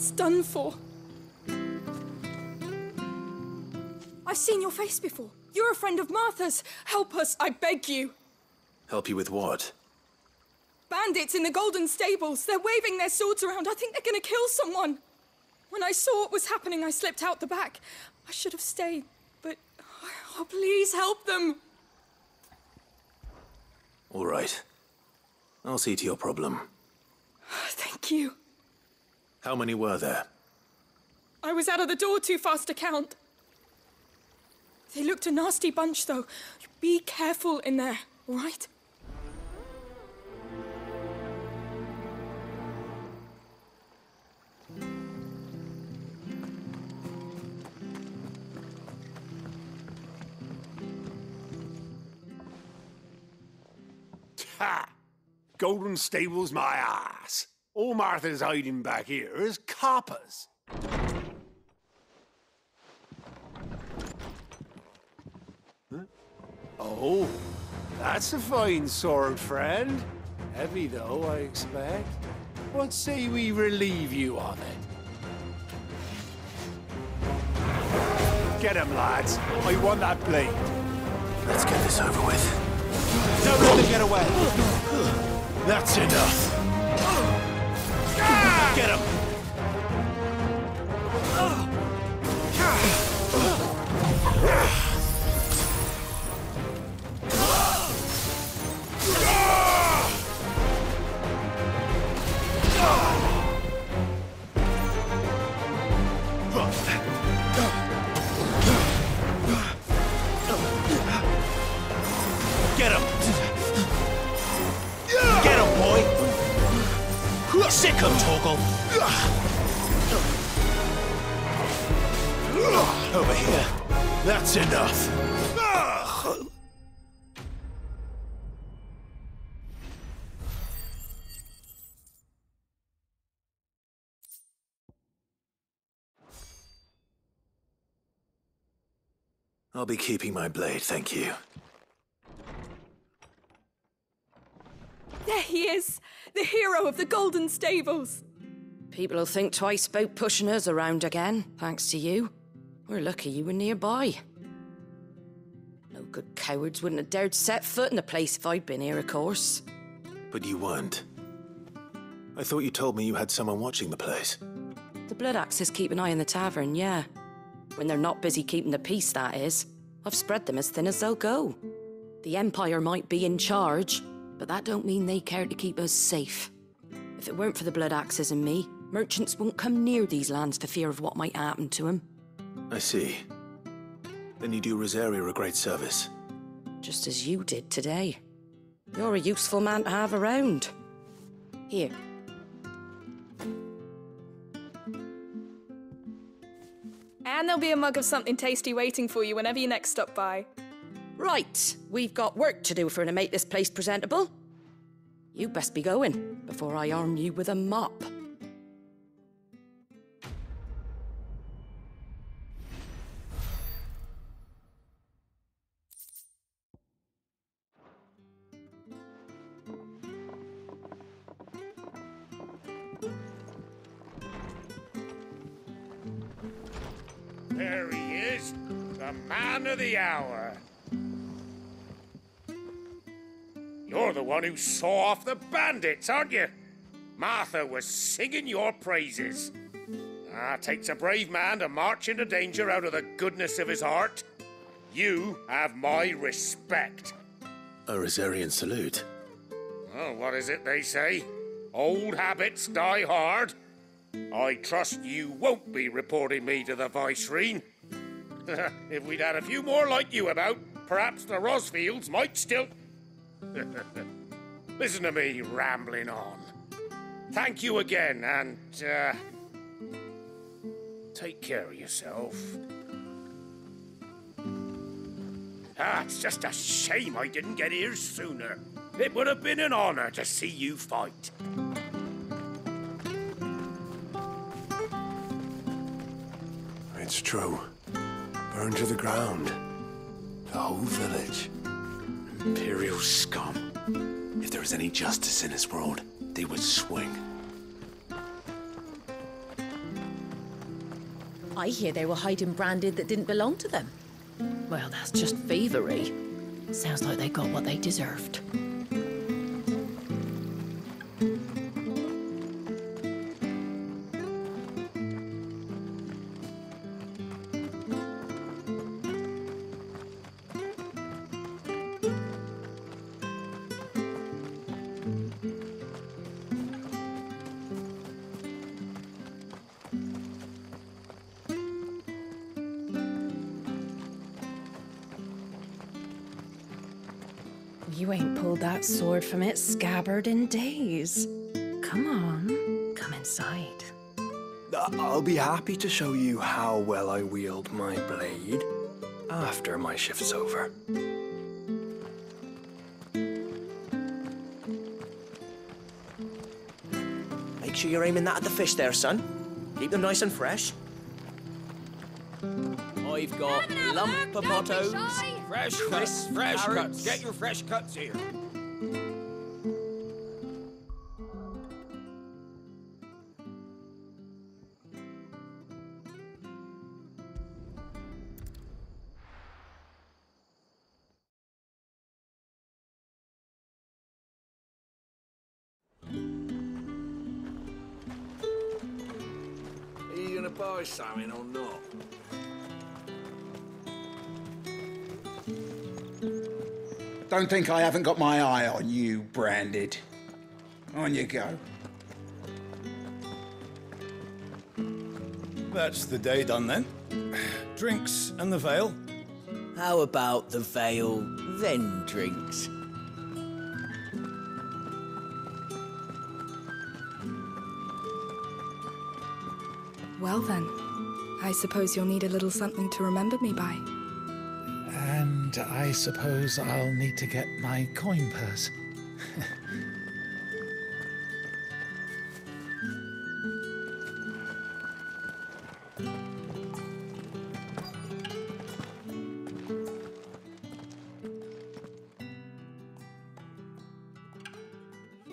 It's done for. I've seen your face before. You're a friend of Martha's. Help us, I beg you. Help you with what? Bandits in the Golden Stables. They're waving their swords around. I think they're gonna kill someone. When I saw what was happening, I slipped out the back. I should have stayed, but... Oh, please help them. All right. I'll see to your problem. Thank you. How many were there? I was out of the door too fast to count. They looked a nasty bunch, though. Be careful in there, all right? Ha! Golden Stables my ass. All Martha's hiding back here is coppers. Huh? Oh, that's a fine sword, friend. Heavy, though, I expect. What say we relieve you of it? Get him, lads. I want that blade. Let's get this over with. Don't let him get away. That's enough. Get him! Get him! Get him, boy! Sick him, Torgal! Over here. That's enough. I'll be keeping my blade, thank you. There he is, the hero of the Golden Stables. People will think twice about pushing us around again, thanks to you. We're lucky you were nearby. No good cowards wouldn't have dared set foot in the place if I'd been here, of course. But you weren't. I thought you told me you had someone watching the place. The Blood Axes keep an eye on the tavern, yeah. When they're not busy keeping the peace, that is. I've spread them as thin as they'll go. The Empire might be in charge, but that don't mean they care to keep us safe. If it weren't for the Blood Axes and me, merchants won't come near these lands for fear of what might happen to them. I see. Then you do Rosaria a great service. Just as you did today. You're a useful man to have around. Here. And there'll be a mug of something tasty waiting for you whenever you next stop by. Right, we've got work to do for to make this place presentable. You best be going before I arm you with a mop. There he is, the man of the hour. You're the one who saw off the bandits, aren't you? Martha was singing your praises. Takes a brave man to march into danger out of the goodness of his heart. You have my respect. A Rosarian salute. Oh, what is it they say? Old habits die hard. I trust you won't be reporting me to the Viceroy. If we'd had a few more like you about, perhaps the Rosfields might still... Listen to me rambling on. Thank you again, and, take care of yourself. It's just a shame I didn't get here sooner. It would have been an honor to see you fight. It's true. Burned to the ground. The whole village. Imperial scum. If there was any justice in this world, they would swing. I hear they were hiding branded that didn't belong to them. Well, that's just thievery. Sounds like they got what they deserved. You ain't pulled that sword from its scabbard in days. Come on, come inside. I'll be happy to show you how well I wield my blade after my shift's over. Make sure you're aiming that at the fish there, son. Keep them nice and fresh. I've got lump potatoes, Fresh cuts, fresh cuts. Get your fresh cuts here. Are you gonna buy something or not? Don't think I haven't got my eye on you, Branded. On you go. That's the day done then. Drinks and the veil. How about the veil, then drinks? Well then, I suppose you'll need a little something to remember me by. And I suppose I'll need to get my coin purse.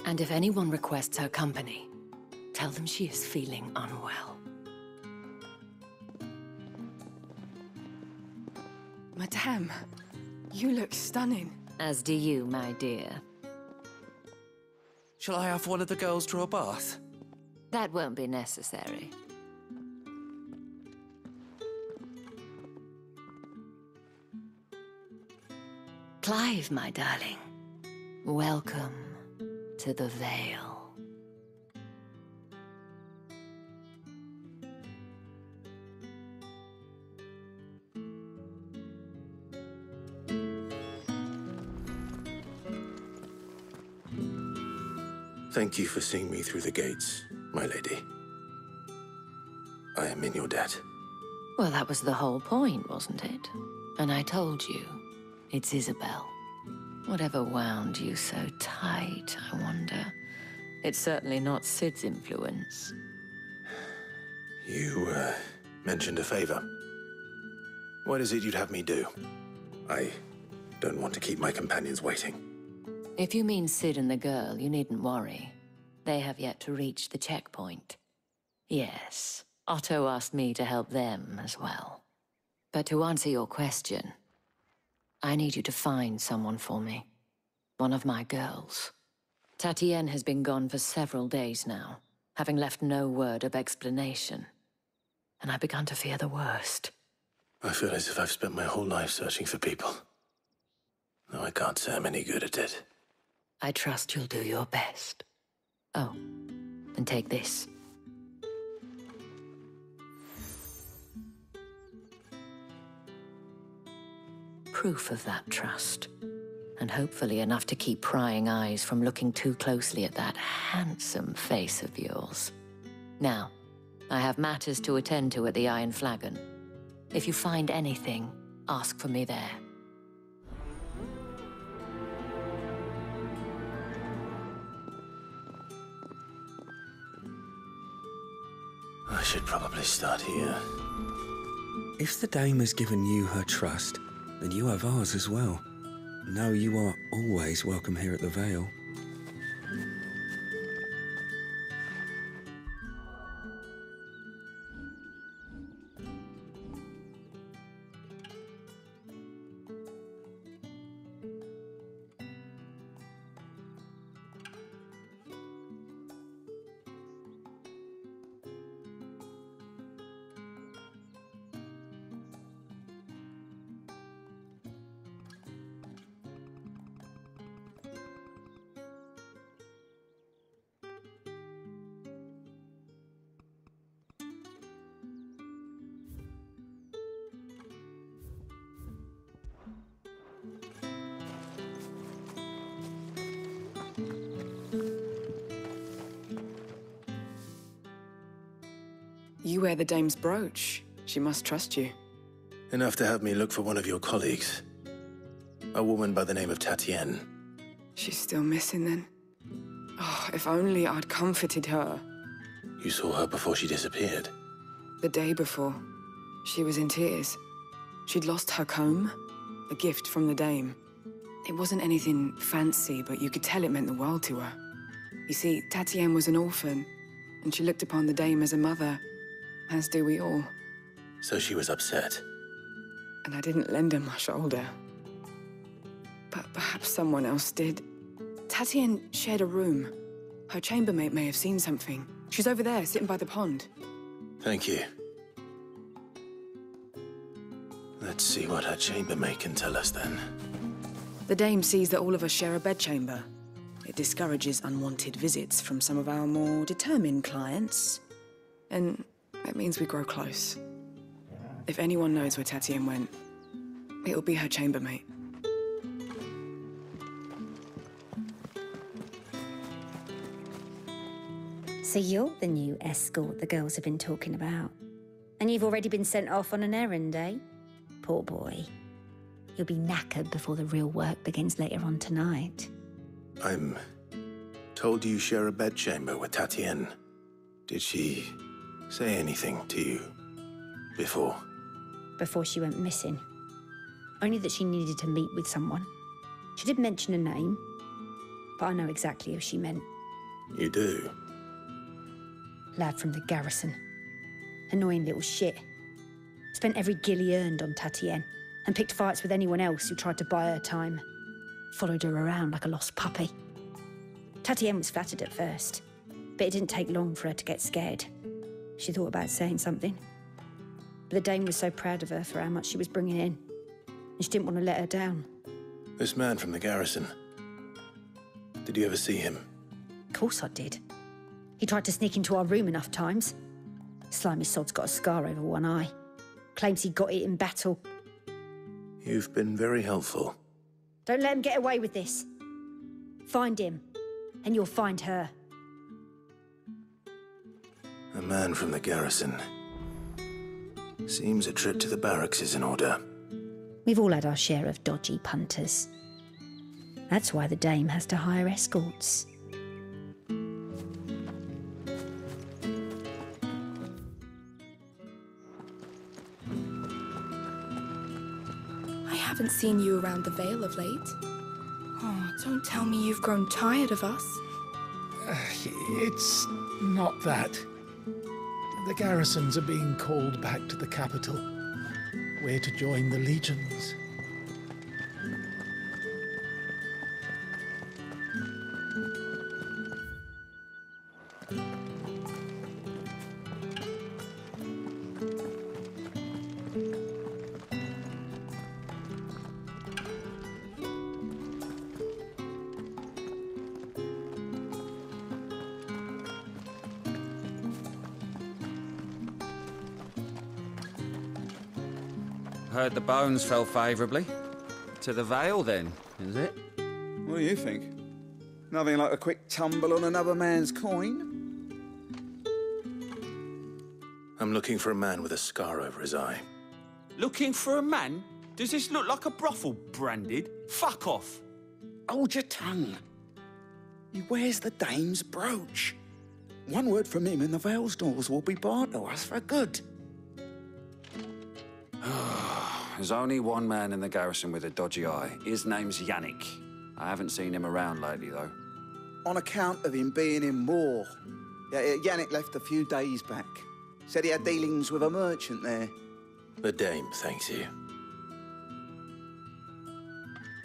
And if anyone requests her company, tell them she is feeling unwell. Madame, you look stunning. As do you, my dear. Shall I have one of the girls draw a bath? That won't be necessary. Clive, my darling, welcome to the Vale. Thank you for seeing me through the gates, my lady. I am in your debt. Well, that was the whole point, wasn't it? And I told you, it's Isabel. Whatever wound you so tight, I wonder. It's certainly not Sid's influence. You, mentioned a favor. What is it you'd have me do? I don't want to keep my companions waiting. If you mean Sid and the girl, you needn't worry. They have yet to reach the checkpoint. Yes, Otto asked me to help them as well. But to answer your question, I need you to find someone for me. One of my girls. Tatienne has been gone for several days now, having left no word of explanation. And I began to fear the worst. I feel as if I've spent my whole life searching for people. Though I can't say I'm any good at it. I trust you'll do your best. Oh, and take this. Proof of that trust. And hopefully enough to keep prying eyes from looking too closely at that handsome face of yours. Now, I have matters to attend to at the Iron Flagon. If you find anything, ask for me there. I should probably start here. If the dame has given you her trust, then you have ours as well. Know you are always welcome here at the Vale. You wear the dame's brooch. She must trust you. Enough to have me look for one of your colleagues. A woman by the name of Tatienne. She's still missing then. Oh, if only I'd comforted her. You saw her before she disappeared? The day before. She was in tears. She'd lost her comb, a gift from the dame. It wasn't anything fancy, but you could tell it meant the world to her. You see, Tatienne was an orphan, and she looked upon the dame as a mother, as do we all. So she was upset. And I didn't lend her my shoulder. But perhaps someone else did. Tatienne shared a room. Her chambermaid may have seen something. She's over there, sitting by the pond. Thank you. Let's see what her chambermaid can tell us then. The dame sees that all of us share a bedchamber. It discourages unwanted visits from some of our more determined clients. And it means we grow close. If anyone knows where Tatienne went, it'll be her chambermaid. So you're the new escort the girls have been talking about. And you've already been sent off on an errand, eh? Poor boy. You'll be knackered before the real work begins later on tonight. I'm told you share a bedchamber with Tatienne. Did she say anything to you before? Before she went missing. Only that she needed to meet with someone. She did mention a name, but I know exactly who she meant. You do? Lad from the garrison. Annoying little shit. Spent every guil he earned on Tatienne, and picked fights with anyone else who tried to buy her time. Followed her around like a lost puppy. Tatienne was flattered at first, but it didn't take long for her to get scared. She thought about saying something. But the dame was so proud of her for how much she was bringing in, and she didn't want to let her down. This man from the garrison. Did you ever see him? Of course I did. He tried to sneak into our room enough times. Slimy sod's got a scar over one eye. Claims he got it in battle. You've been very helpful. Don't let him get away with this. Find him, and you'll find her. A man from the garrison. Seems a trip to the barracks is in order. We've all had our share of dodgy punters. That's why the dame has to hire escorts. I haven't seen you around the Vale of late. Oh, don't tell me you've grown tired of us. It's not that. The garrisons are being called back to the capital. We're to join the legions. Heard the bones fell favourably. To the Vale, then, is it? What do you think? Nothing like a quick tumble on another man's coin? I'm looking for a man with a scar over his eye. Looking for a man? Does this look like a brothel, Branded? Fuck off. Hold your tongue. He wears the dame's brooch. One word from him and the Vale's doors will be barred to us for good. There's only one man in the garrison with a dodgy eye. His name's Yannick. I haven't seen him around lately, though. On account of him being in war. Yeah, Yannick left a few days back. Said he had dealings with a merchant there. The dame thanks you.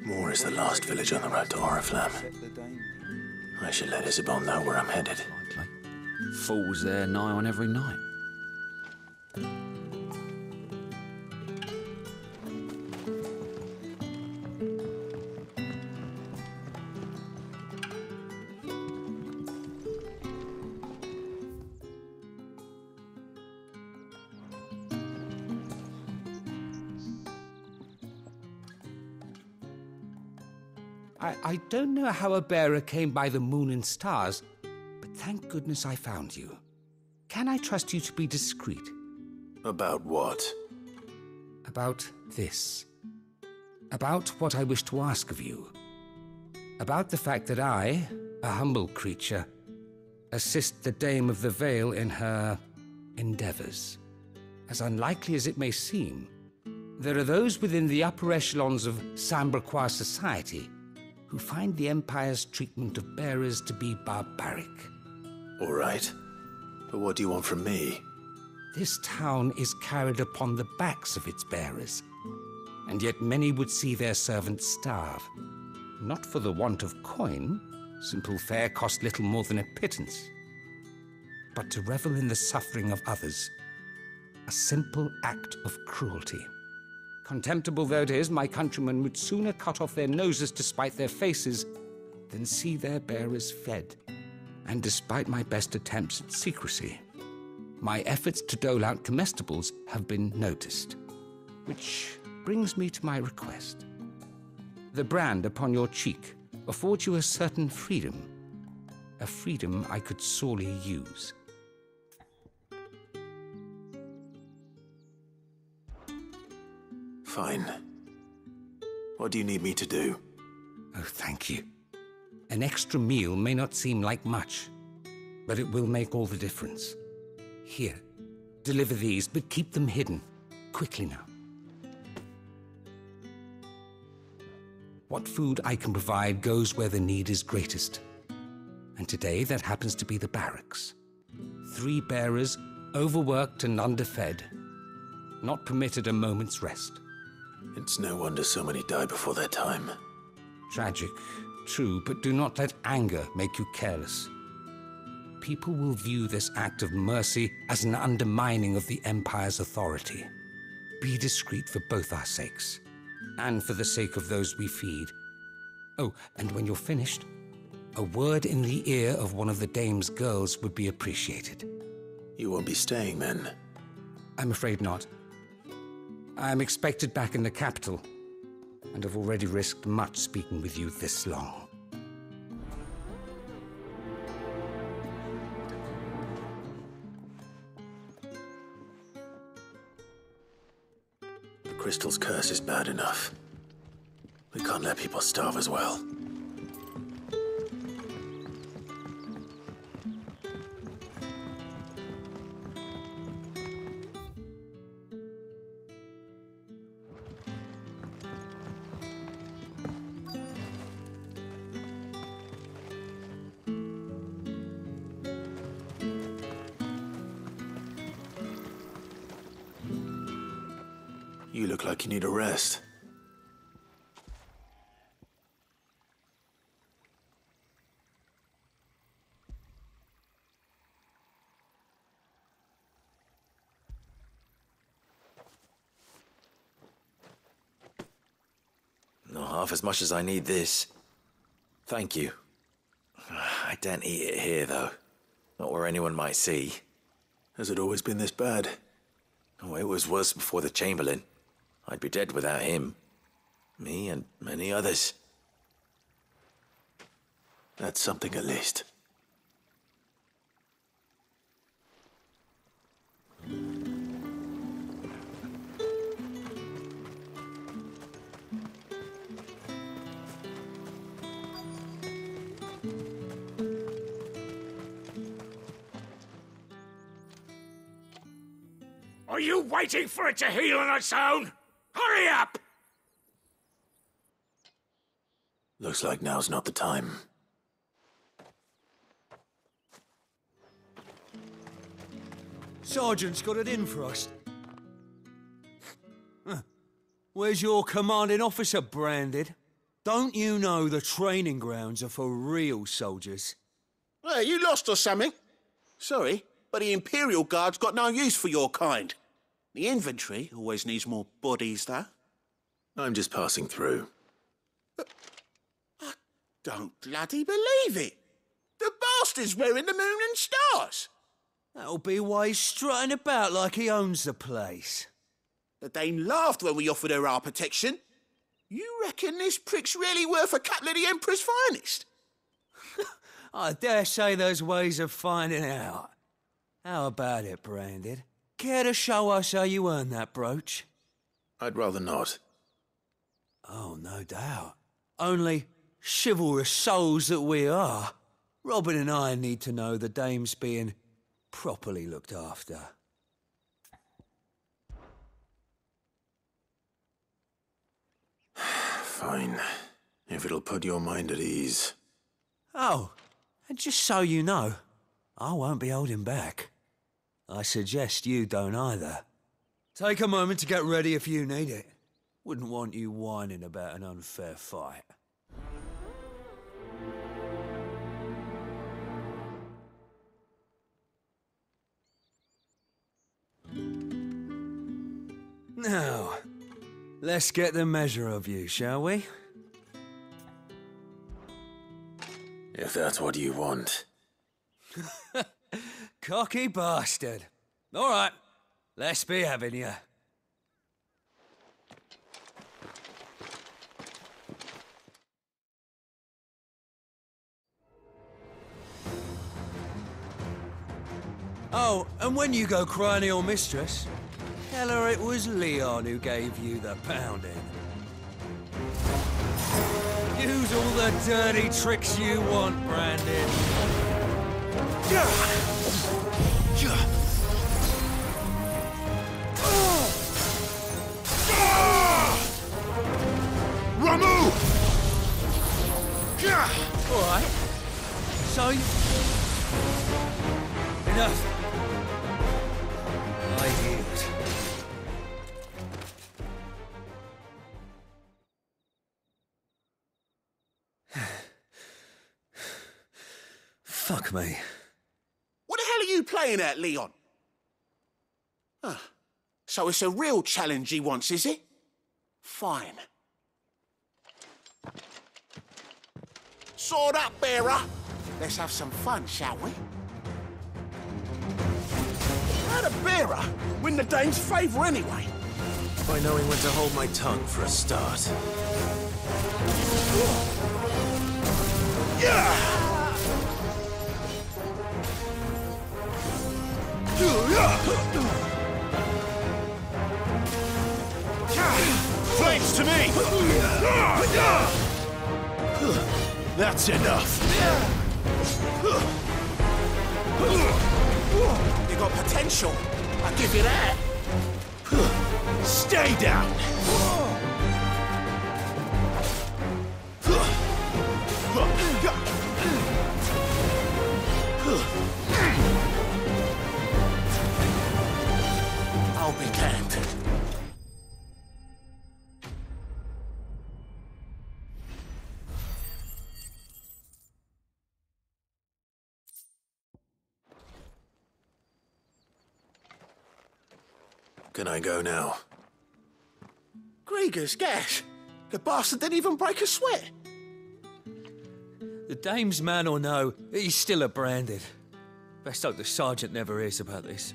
Moor is the last village on the road to Oriflamme. I should let Isabel know where I'm headed. Falls there nigh on every night. I don't know how a bearer came by the moon and stars, but thank goodness I found you. can I trust you to be discreet? About what? About this. About what I wish to ask of you. About the fact that I, a humble creature, assist the Dame of the Vale in her endeavors. As unlikely as it may seem, there are those within the upper echelons of Samberquois society who find the Empire's treatment of bearers to be barbaric. All right. But what do you want from me? This town is carried upon the backs of its bearers, and yet many would see their servants starve. Not for the want of coin, simple fare cost little more than a pittance, but to revel in the suffering of others, a simple act of cruelty. Contemptible though it is, my countrymen would sooner cut off their noses to spite their faces than see their bearers fed. And despite my best attempts at secrecy, my efforts to dole out comestibles have been noticed. Which brings me to my request. The brand upon your cheek affords you a certain freedom, a freedom I could sorely use. Fine. What do you need me to do? Oh, thank you. An extra meal may not seem like much, but it will make all the difference. Here, deliver these, but keep them hidden. Quickly now. What food I can provide goes where the need is greatest. And today that happens to be the barracks. 3 bearers, overworked and underfed, not permitted a moment's rest. It's no wonder so many die before their time. Tragic, true, but do not let anger make you careless. People will view this act of mercy as an undermining of the Empire's authority. Be discreet for both our sakes, and for the sake of those we feed. Oh, and when you're finished, a word in the ear of one of the Dame's girls would be appreciated. You won't be staying then? I'm afraid not. I am expected back in the capital, and have already risked much speaking with you this long. The crystal's curse is bad enough. We can't let people starve as well. You look like you need a rest. Not half as much as I need this. Thank you. I daren't eat it here, though. Not where anyone might see. Has it always been this bad? Oh, it was worse before the Chamberlain. I'd be dead without him. Me and many others. That's something at least. Are you waiting for it to heal on its own? Hurry up! Looks like now's not the time. Sergeant's got it in for us. Where's your commanding officer branded? Don't you know the training grounds are for real soldiers? Hey, you lost or something? Sorry, but the Imperial Guard's got no use for your kind. The infantry always needs more bodies, though. I'm just passing through. I don't bloody believe it. The bastard's wearing the moon and stars. That'll be why he's strutting about like he owns the place. The Dame laughed when we offered her our protection. You reckon this prick's really worth a couple of the Emperor's finest? I dare say there's ways of finding out. How about it, Branded? Care to show us how you earned that brooch? I'd rather not. Oh, no doubt. Only, chivalrous souls that we are, Robin and I need to know the dame's being properly looked after. Fine. If it'll put your mind at ease. Oh, and just so you know, I won't be holding back. I suggest you don't either. Take a moment to get ready if you need it. Wouldn't want you whining about an unfair fight. Now, let's get the measure of you, shall we? If that's what you want. Cocky bastard. All right, let's be having you. Oh, and when you go crying to your mistress, tell her it was Leon who gave you the pounding. Use all the dirty tricks you want, Brandon. Ramu! All right. So you... Enough. I yield. Fuck me. What the hell are you playing at, Leon? So it's a real challenge he wants, is it? Fine. Sword up, bearer. Let's have some fun, shall we? How'd a bearer win the dame's favour anyway? By knowing when to hold my tongue for a start. Flames to me! That's enough. You got potential. I'll give you that. Stay down. I'll be damned. Can I go now? Grieger's gas. The bastard didn't even break a sweat. The dame's man or no, he's still a Branded. Best hope the sergeant never hears about this.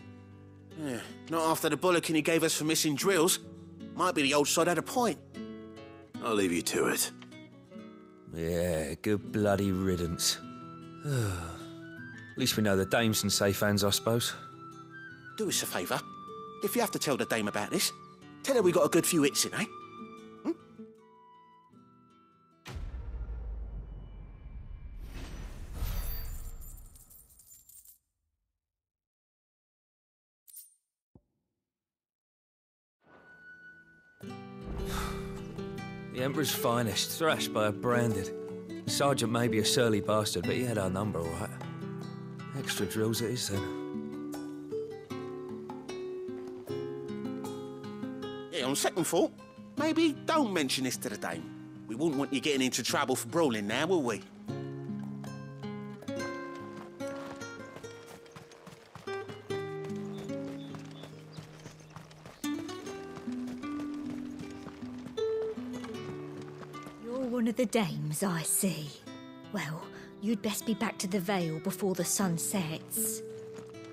Yeah, not after the bullocking he gave us for missing drills. Might be the old sod had a point. I'll leave you to it. Yeah, good bloody riddance. At least we know the dame's in safe hands, I suppose. Do us a favour. If you have to tell the dame about this, tell her we got a good few hits in, eh? The Emperor's finest, thrashed by a Branded. The sergeant may be a surly bastard, but he had our number, all right. Extra drills it is, then. Yeah, on second thought, maybe don't mention this to the dame. We wouldn't want you getting into trouble for brawling now, will we? One of the dames, I see. Well, you'd best be back to the Vale before the sun sets.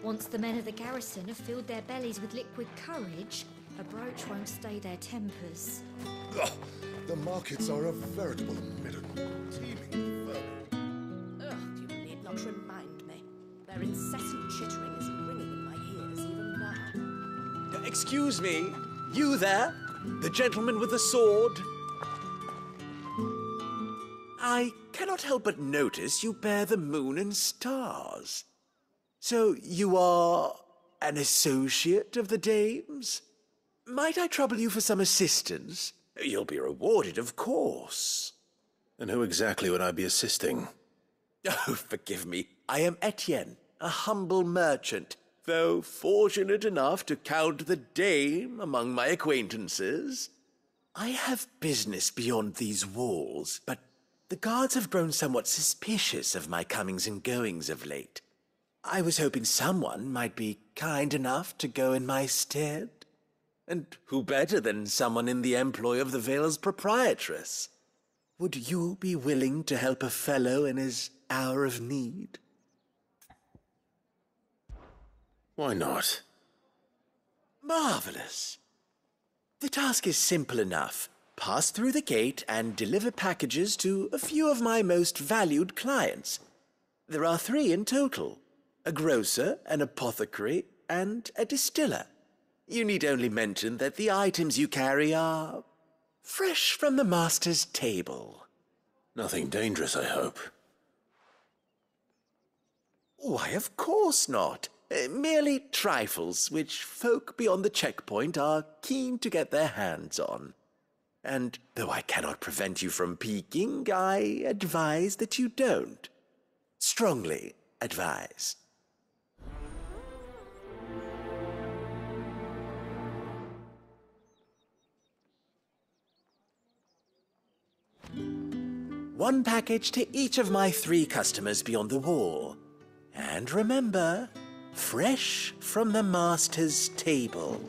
Once the men of the garrison have filled their bellies with liquid courage, a brooch won't stay their tempers. The markets are a veritable midden, teeming with vermin. Ugh, you need not remind me. Their incessant chittering is ringing Excuse me. You there? The gentleman with the sword? I cannot help but notice you bear the moon and stars. So you are an associate of the dames? Might I trouble you for some assistance? You'll be rewarded, of course. And who exactly would I be assisting? Oh, forgive me. I am Etienne, a humble merchant, though fortunate enough to count the dame among my acquaintances. I have business beyond these walls, but the guards have grown somewhat suspicious of my comings and goings of late. I was hoping someone might be kind enough to go in my stead. And who better than someone in the employ of the Vale's proprietress? Would you be willing to help a fellow in his hour of need? Why not? Marvelous. The task is simple enough. Pass through the gate and deliver packages to a few of my most valued clients. There are 3 in total: a grocer, an apothecary, and a distiller. You need only mention that the items you carry are fresh from the master's table. Nothing dangerous, I hope. Why, of course not. Merely trifles which folk beyond the checkpoint are keen to get their hands on. And though I cannot prevent you from peeking, I advise that you don't. Strongly advise. One package to each of my 3 customers beyond the wall. And remember, fresh from the master's table.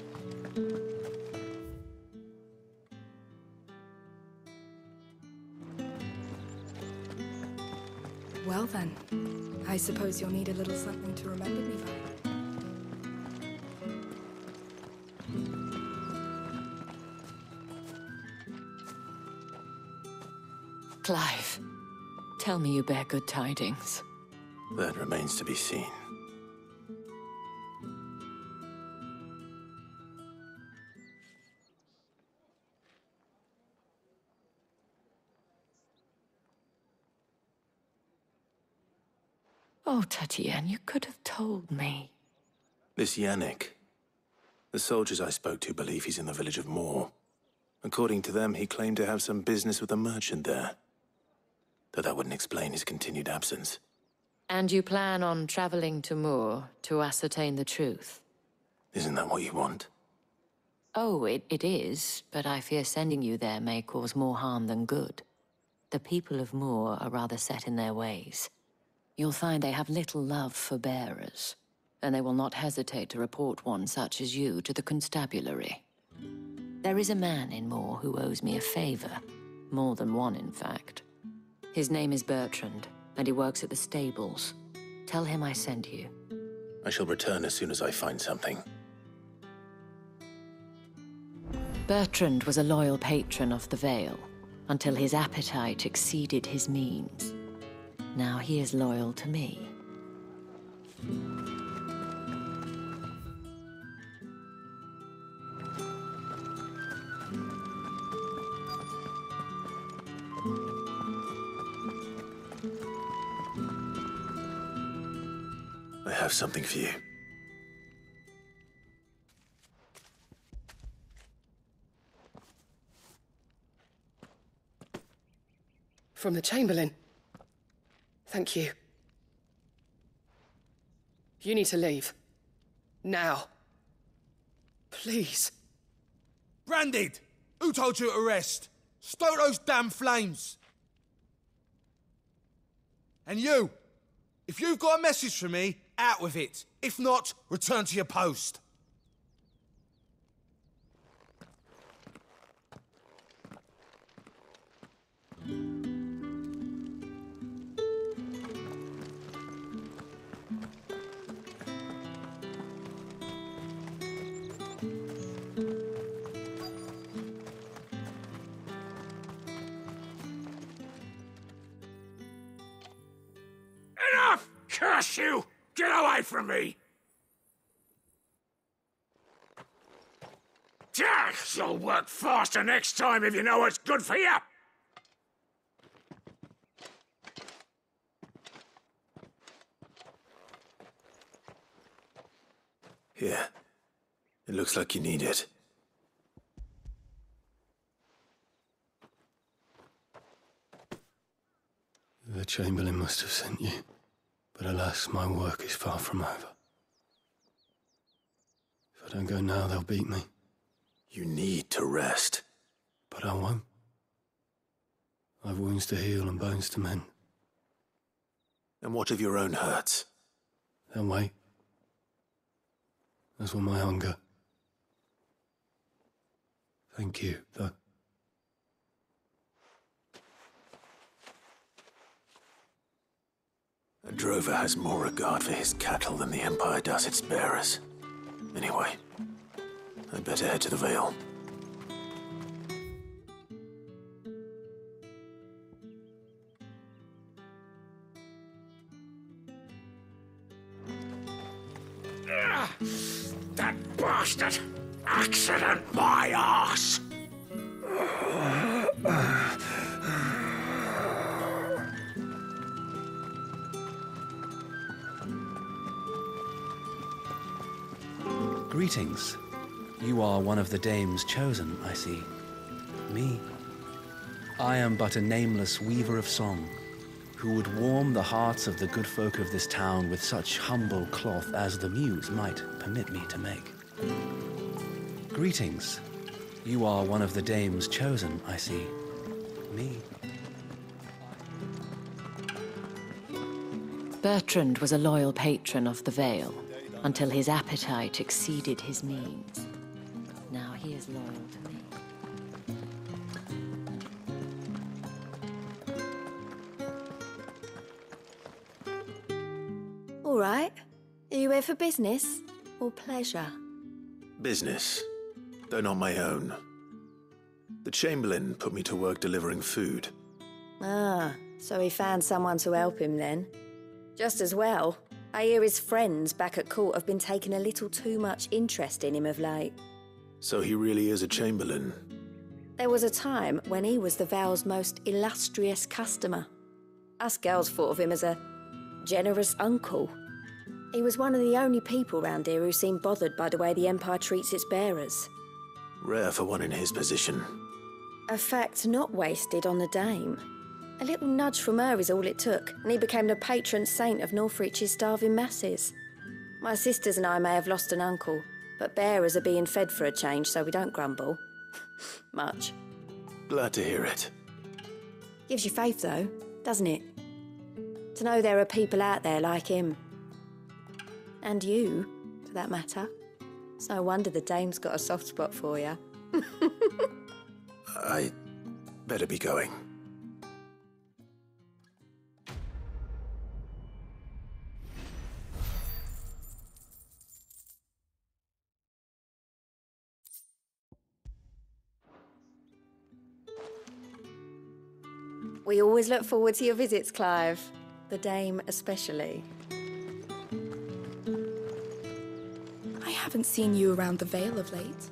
Well then, I suppose you'll need a little something to remember me by. Clive, tell me you bear good tidings. That remains to be seen. Oh, Tatienne, you could have told me. This Yannick. The soldiers I spoke to believe he's in the village of Moor. According to them, he claimed to have some business with a merchant there. Though that wouldn't explain his continued absence. And you plan on traveling to Moor to ascertain the truth? Isn't that what you want? Oh, it is, but I fear sending you there may cause more harm than good. The people of Moor are rather set in their ways. You'll find they have little love for bearers, and they will not hesitate to report one such as you to the constabulary. There is a man in Moor who owes me a favor. More than one, in fact. His name is Bertrand, and he works at the stables. Tell him I sent you. I shall return as soon as I find something. Bertrand was a loyal patron of the Vale, until his appetite exceeded his means. Now he is loyal to me. I have something for you. From the Chamberlain. Thank you. You need to leave. Now. Please. Branded! Who told you to rest? Stoke those damn flames! And you! If you've got a message for me, out with it. If not, return to your post. Enough! Curse you! Get away from me! You'll work faster next time if you know what's good for you. Here. It looks like you need it. The Chamberlain must have sent you, but alas, my work is far from over. If I don't go now, they'll beat me. You need to rest. But I won't. I've wounds to heal and bones to mend. And what of your own hurts? They'll wait. As will my hunger. Thank you, though. A drover has more regard for his cattle than the Empire does its bearers. Anyway, I'd better head to the Vale. That bastard! Accident my arse! Greetings. You are one of the dames chosen, I see. Me? I am but a nameless weaver of song, who would warm the hearts of the good folk of this town with such humble cloth as the muse might permit me to make. Greetings. You are one of the dames chosen, I see. Me? Bertrand was a loyal patron of the Vale, until his appetite exceeded his means. Now he is loyal to me. All right. Are you here for business or pleasure? Business, though not my own. The Chamberlain put me to work delivering food. Ah, so he found someone to help him then. Just as well. I hear his friends back at court have been taking a little too much interest in him of late. So he really is a Chamberlain. There was a time when he was the Vale's most illustrious customer. Us girls thought of him as a generous uncle. He was one of the only people round here who seemed bothered by the way the Empire treats its bearers. Rare for one in his position. A fact not wasted on the dame. A little nudge from her is all it took, and he became the patron saint of Northreach's starving masses. My sisters and I may have lost an uncle, but bearers are being fed for a change, so we don't grumble. Much. Glad to hear it. Gives you faith, though, doesn't it? To know there are people out there like him. And you, for that matter. It's no wonder the dame's got a soft spot for you. I better be going. We always look forward to your visits, Clive. The dame especially. I haven't seen you around the Vale of late.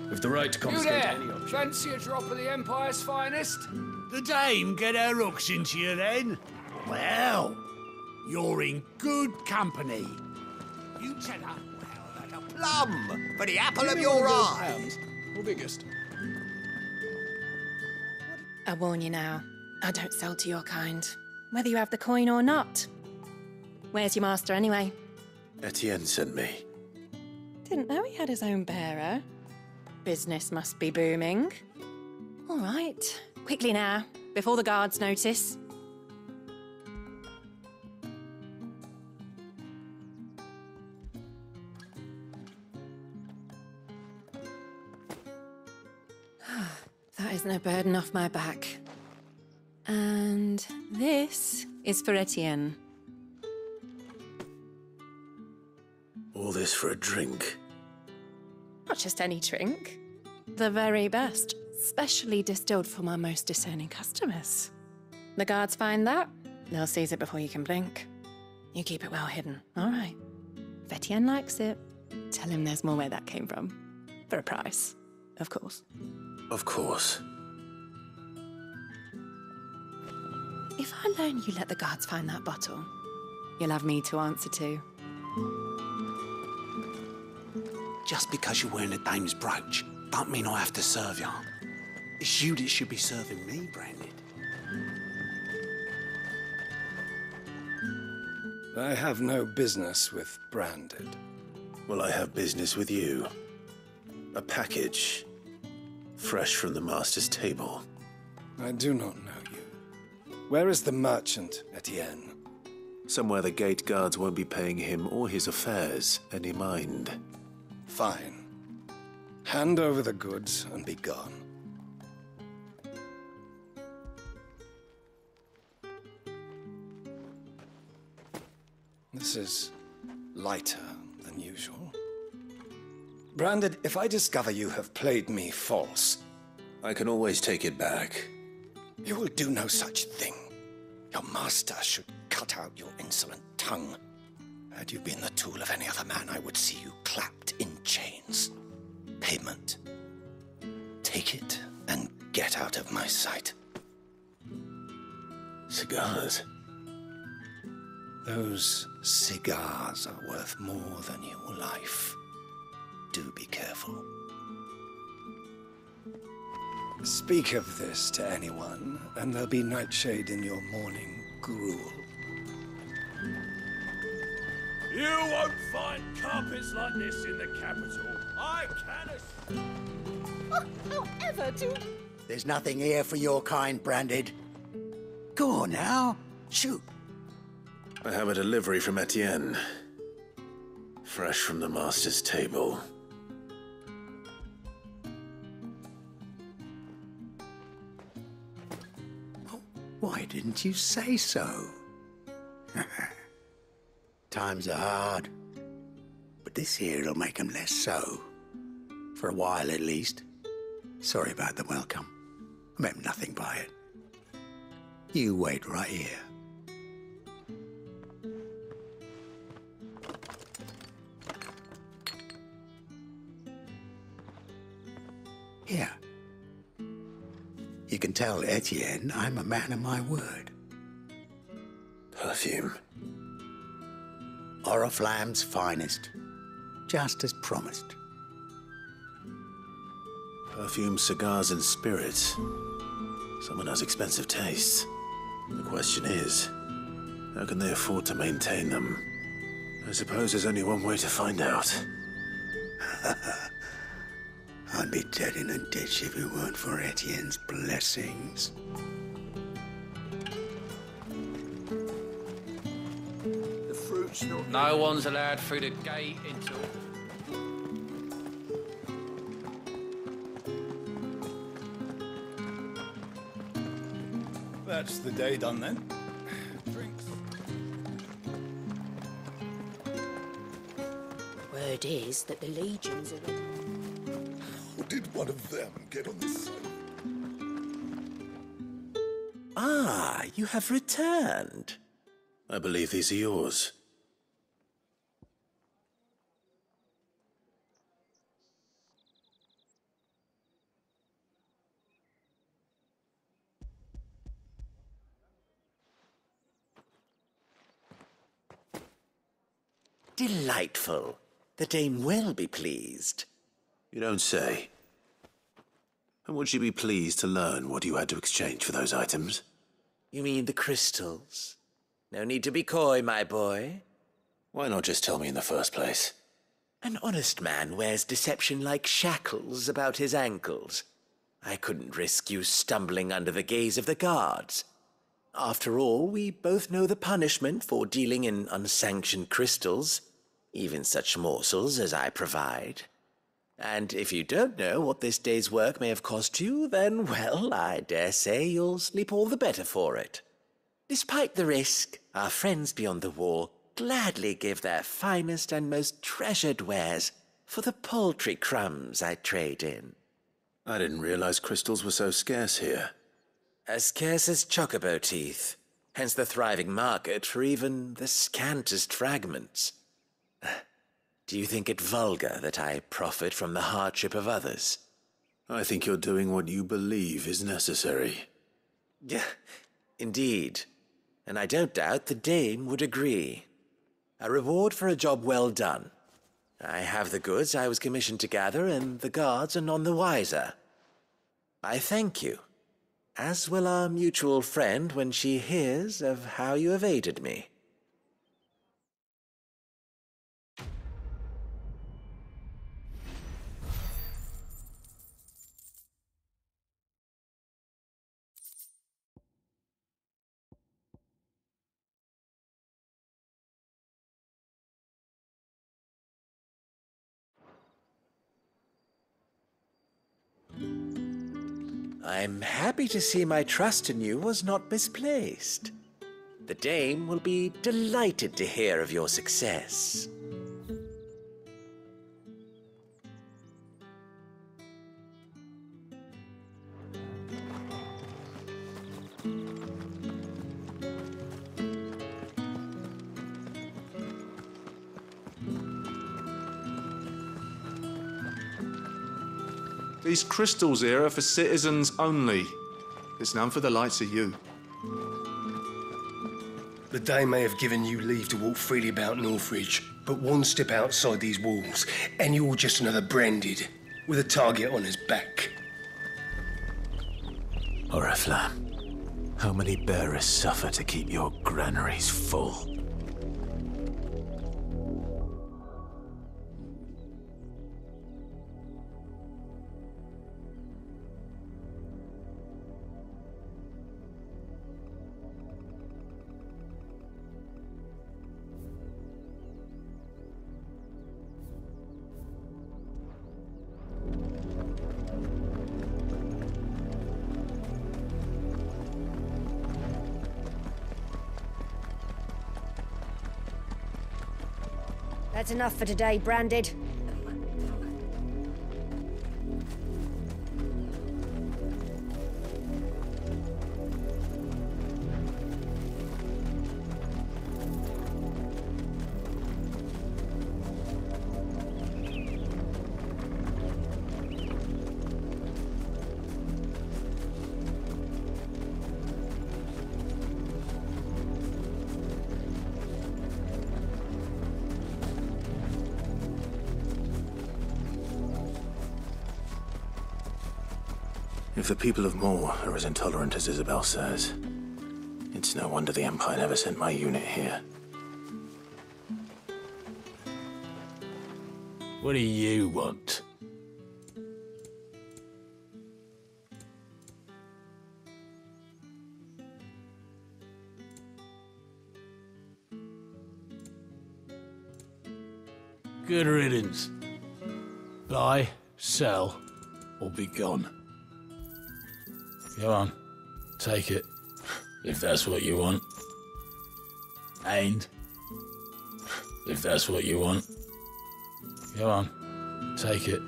With the right to You confiscate there? any object. Fancy a drop of the Empire's finest? The dame get her hooks into you then? Well, you're in good company. You tell her, well, like a plum for the apple of your eye. Or biggest. I warn you now, I don't sell to your kind, whether you have the coin or not. Where's your master anyway? Etienne sent me. Didn't know he had his own bearer. Business must be booming. All right, quickly now, before the guards notice. That is no burden off my back. And this is for Etienne. All this for a drink. Not just any drink. The very best. Specially distilled for my most discerning customers. The guards find that, they'll seize it before you can blink. You keep it well hidden, all right? If Etienne likes it, tell him there's more where that came from. For a price, of course. Of course. If I learn you let the guards find that bottle, you'll have me to answer to. Just because you're wearing a dame's brooch, don't mean I have to serve you. It's you that should be serving me, Branded. I have no business with Branded. Well, I have business with you. A package. Fresh from the master's table. I do not know you. Where is the merchant, Etienne? Somewhere the gate guards won't be paying him or his affairs any mind. Fine. Hand over the goods and be gone. This is lighter than usual. Branded, if I discover you have played me false... I can always take it back. You will do no such thing. Your master should cut out your insolent tongue. Had you been the tool of any other man, I would see you clapped in chains. Payment. Take it and get out of my sight. Cigars? Those cigars are worth more than your life. Do be careful. Speak of this to anyone, and there'll be nightshade in your morning gruel. You won't find carpets like this in the capital. I can However, to... There's nothing here for your kind, Branded. Go on now. Shoot. I have a delivery from Etienne. Fresh from the master's table. Why didn't you say so? Times are hard. But this here'll make 'em less so. For a while, at least. Sorry about the welcome. I meant nothing by it. You wait right here. Here. You can tell Etienne I'm a man of my word. Perfume. Oriflamme's finest. Just as promised. Perfume, cigars, and spirits. Someone has expensive tastes. The question is, how can they afford to maintain them? I suppose there's only one way to find out. I'd be dead in a ditch if it weren't for Etienne's blessings. The fruit's not... No one's allowed through the gate until... That's the day done then. Drinks. Word is that the legions are... How did one of them get on this side? Ah, you have returned. I believe these are yours. Delightful. The dame will be pleased. You don't say. And would she be pleased to learn what you had to exchange for those items? You mean the crystals? No need to be coy, my boy. Why not just tell me in the first place? An honest man wears deception like shackles about his ankles. I couldn't risk you stumbling under the gaze of the guards. After all, we both know the punishment for dealing in unsanctioned crystals, even such morsels as I provide. And if you don't know what this day's work may have cost you, then, well, I dare say you'll sleep all the better for it. Despite the risk, our friends beyond the wall gladly give their finest and most treasured wares for the paltry crumbs I trade in. I didn't realize crystals were so scarce here. As scarce as chocobo teeth, hence the thriving market for even the scantest fragments. Do you think it vulgar that I profit from the hardship of others? I think you're doing what you believe is necessary. Yeah, indeed. And I don't doubt the dame would agree. A reward for a job well done. I have the goods I was commissioned to gather, and the guards are none the wiser. I thank you, as will our mutual friend when she hears of how you have aided me. I'm happy to see my trust in you was not misplaced. The dame will be delighted to hear of your success. These crystals here are for citizens only. There's none for the likes of you. The Dame may have given you leave to walk freely about Northridge, but one step outside these walls, and you're just another branded, with a target on his back. Oriflamme, how many bearers suffer to keep your granaries full? That's enough for today, Branded. If the people of Moor are as intolerant as Isabel says, it's no wonder the Empire never sent my unit here. What do you want? Good riddance. Buy, sell, or be gone. Go on, take it, if that's what you want. And if that's what you want. Go on, take it.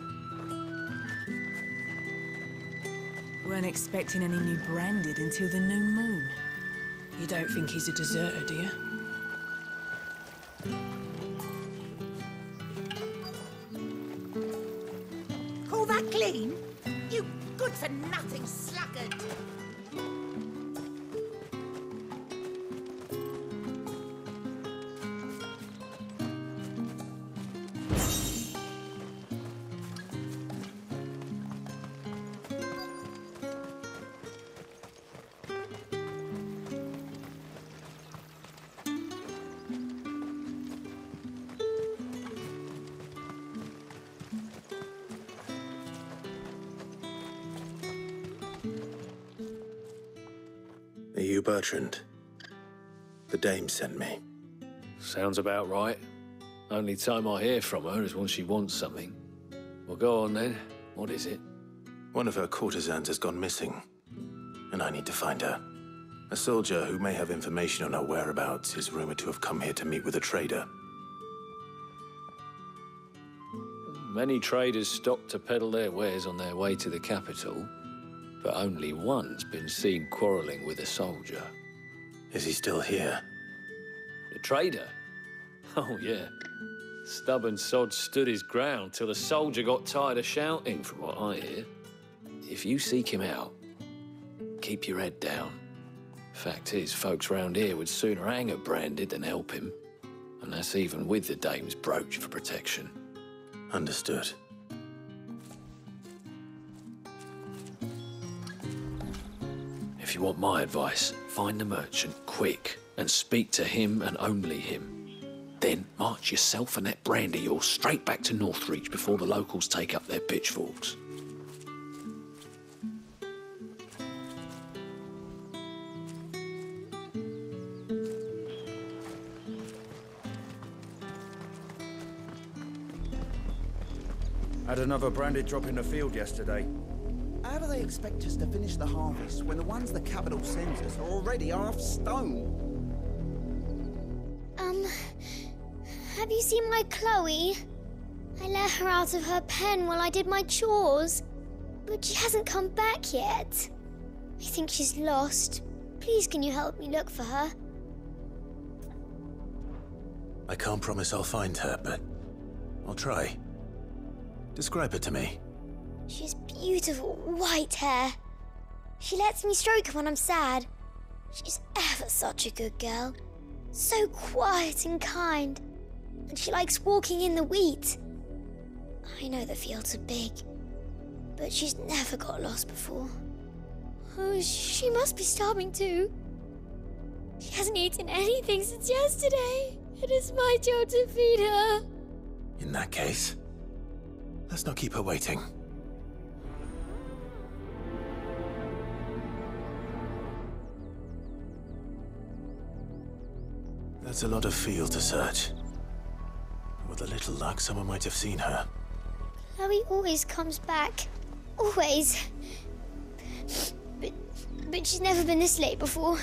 Weren't expecting any new Branded until the new moon. You don't think he's a deserter, do you? Call that clean? You good-for-nothing sluggard! Are you Bertrand? The dame sent me. Sounds about right. Only time I hear from her is when she wants something. Well, go on then. What is it? One of her courtesans has gone missing, and I need to find her. A soldier who may have information on her whereabouts is rumored to have come here to meet with a trader. Many traders stopped to peddle their wares on their way to the capital, but only one's been seen quarrelling with a soldier. Is he still here? The trader? Oh, yeah. Stubborn sod stood his ground till the soldier got tired of shouting, from what I hear. If you seek him out, keep your head down. Fact is, folks round here would sooner hang a branded than help him. And that's even with the dame's brooch for protection. Understood. If you want my advice, find the merchant quick and speak to him and only him. Then march yourself and that brandy yours straight back to Northreach before the locals take up their pitchforks. Had another branded drop in the field yesterday. How do they expect us to finish the harvest when the ones the capital sends us are already half stone? Have you seen my Chloe? I let her out of her pen while I did my chores, but she hasn't come back yet. I think she's lost. Please, can you help me look for her? I can't promise I'll find her, but I'll try. Describe her to me. She has beautiful white hair. She lets me stroke her when I'm sad. She's ever such a good girl. So quiet and kind. And she likes walking in the wheat. I know the fields are big, but she's never got lost before. Oh, she must be starving too. She hasn't eaten anything since yesterday. It is my job to feed her. In that case, let's not keep her waiting. That's a lot of field to search. With a little luck, someone might have seen her. Chloe always comes back. Always. But she's never been this late before.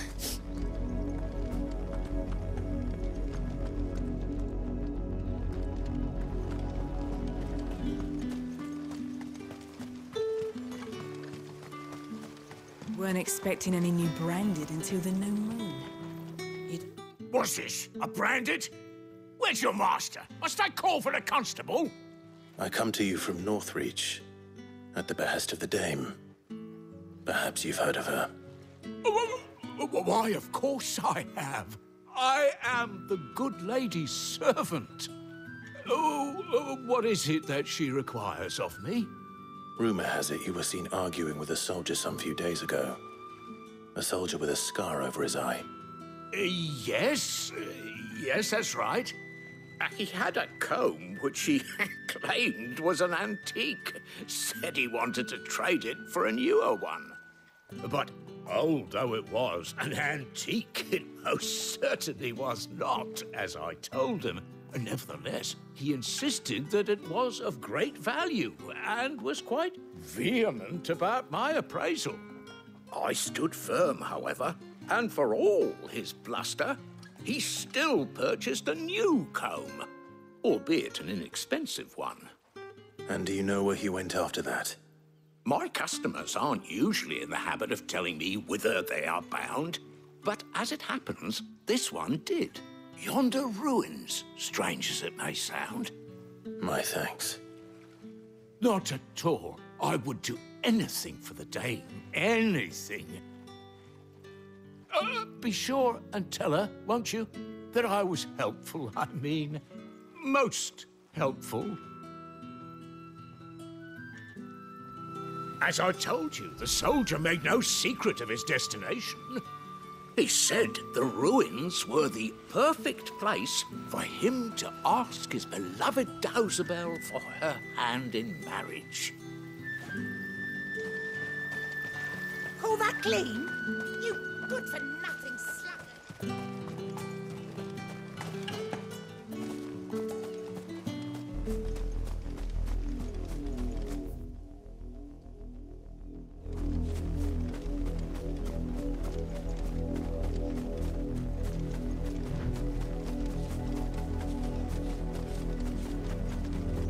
Weren't expecting any new branded until the new moon. What's this? A branded? Where's your master? Must I call for the constable? I come to you from Northreach, at the behest of the dame. Perhaps you've heard of her. Why, of course I have. I am the good lady's servant. What is it that she requires of me? Rumor has it you were seen arguing with a soldier some few days ago. A soldier with a scar over his eye. Yes, that's right. He had a comb which he claimed was an antique. Said he wanted to trade it for a newer one. But old though it was, an antique it most certainly was not, as I told him. Nevertheless, he insisted that it was of great value and was quite vehement about my appraisal. I stood firm, however, and for all his bluster, he still purchased a new comb, albeit an inexpensive one. And do you know where he went after that? My customers aren't usually in the habit of telling me whither they are bound, but as it happens, this one did. Yonder ruins, strange as it may sound. My thanks. Not at all. I would do anything for the dame. Anything. Be sure and tell her, won't you, that I was helpful. I mean, most helpful. As I told you, the soldier made no secret of his destination. He said the ruins were the perfect place for him to ask his beloved Dausabel for her hand in marriage. Call that clean? You good-for-nothing sluggard.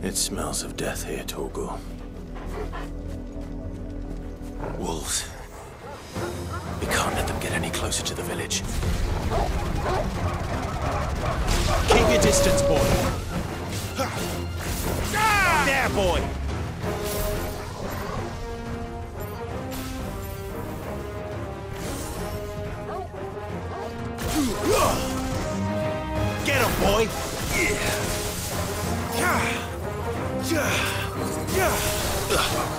It smells of death here, Torgor. Wolves. We can't let them get any closer to the village. Keep your distance, boy. There, boy. Get him, boy.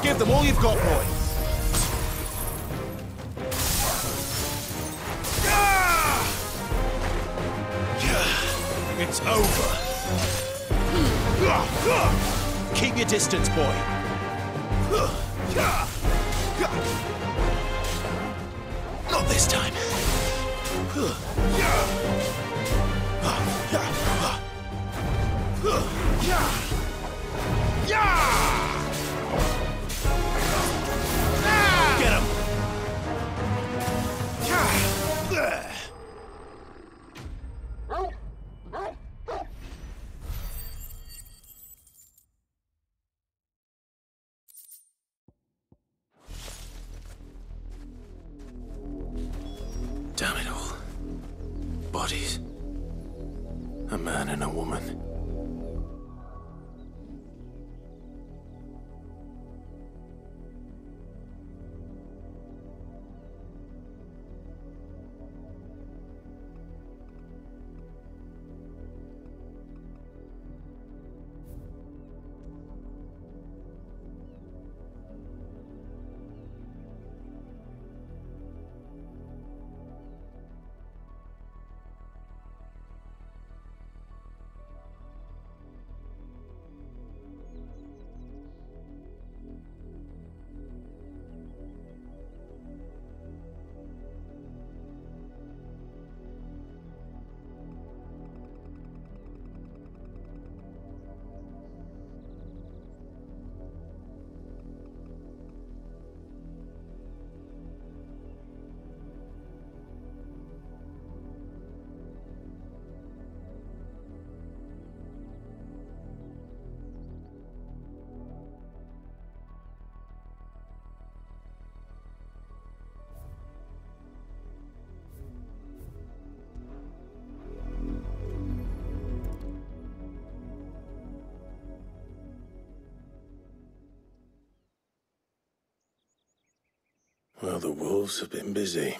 Give them all you've got, boy. It's over. Keep your distance, boy. Not this time. Get him. Damn it all. Bodies. A man and a woman. Well, the wolves have been busy,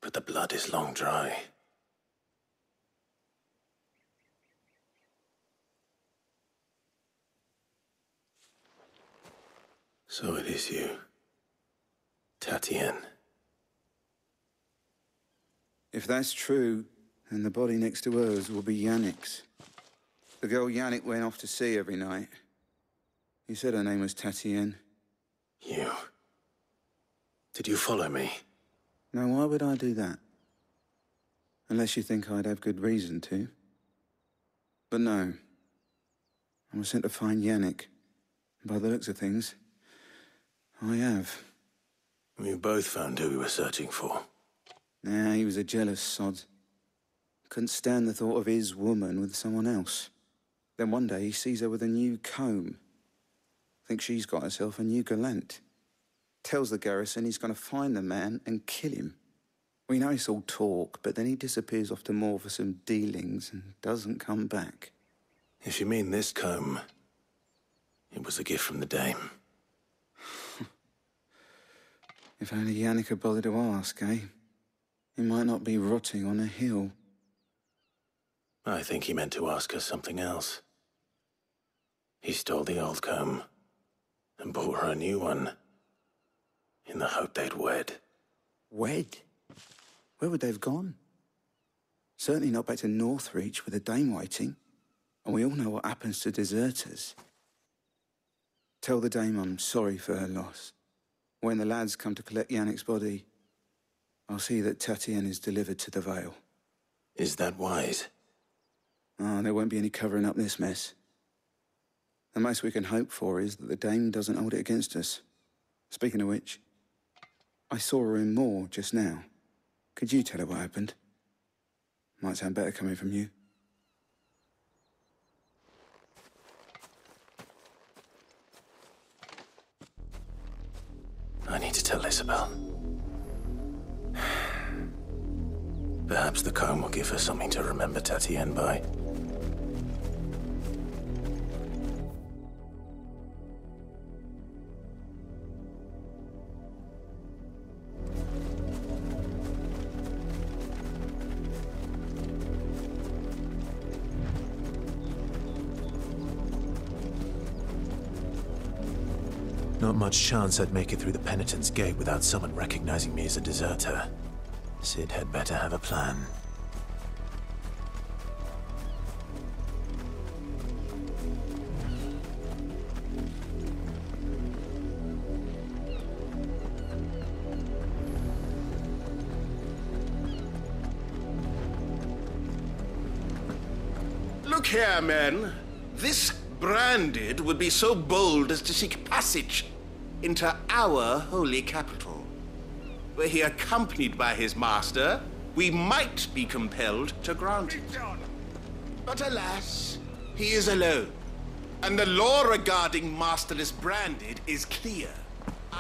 but the blood is long dry. So it is you, Tatienne. If that's true, then the body next to hers will be Yannick's. The girl Yannick went off to see every night. He said her name was Tatienne. You? Did you follow me? Now, why would I do that? Unless you think I'd have good reason to. But no. I was sent to find Yannick. By the looks of things, I have. We both found who we were searching for. Nah, he was a jealous sod. Couldn't stand the thought of his woman with someone else. Then one day he sees her with a new comb. Thinks she's got herself a new gallant. Tells the garrison he's going to find the man and kill him. We know it's all talk, but then he disappears off to Moor for some dealings and doesn't come back. If you mean this comb, it was a gift from the dame. If only Yannick had bothered to ask, eh? He might not be rotting on a hill. I think he meant to ask her something else. He stole the old comb and bought her a new one in the hope they'd wed. Wed? Where would they have gone? Certainly not back to Northreach with a dame waiting. And we all know what happens to deserters. Tell the dame I'm sorry for her loss. When the lads come to collect Yannick's body, I'll see that Tatienne is delivered to the Vale. Is that wise? Oh, there won't be any covering up this mess. The most we can hope for is that the dame doesn't hold it against us. Speaking of which, I saw her in Moor just now. Could you tell her what happened? Might sound better coming from you. the comb will give her something to remember Tatienne by. Not much chance I'd make it through the Penitent's Gate without someone recognizing me as a deserter. Sid had better have a plan. Look here, men. This branded would be so bold as to seek passage into our holy capital. Were he accompanied by his master, we might be compelled to grant it. But alas, he is alone. And the law regarding masterless branded is clear.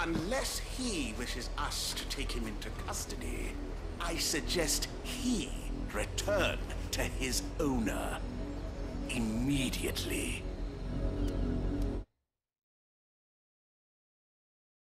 Unless he wishes us to take him into custody, I suggest he return to his owner immediately.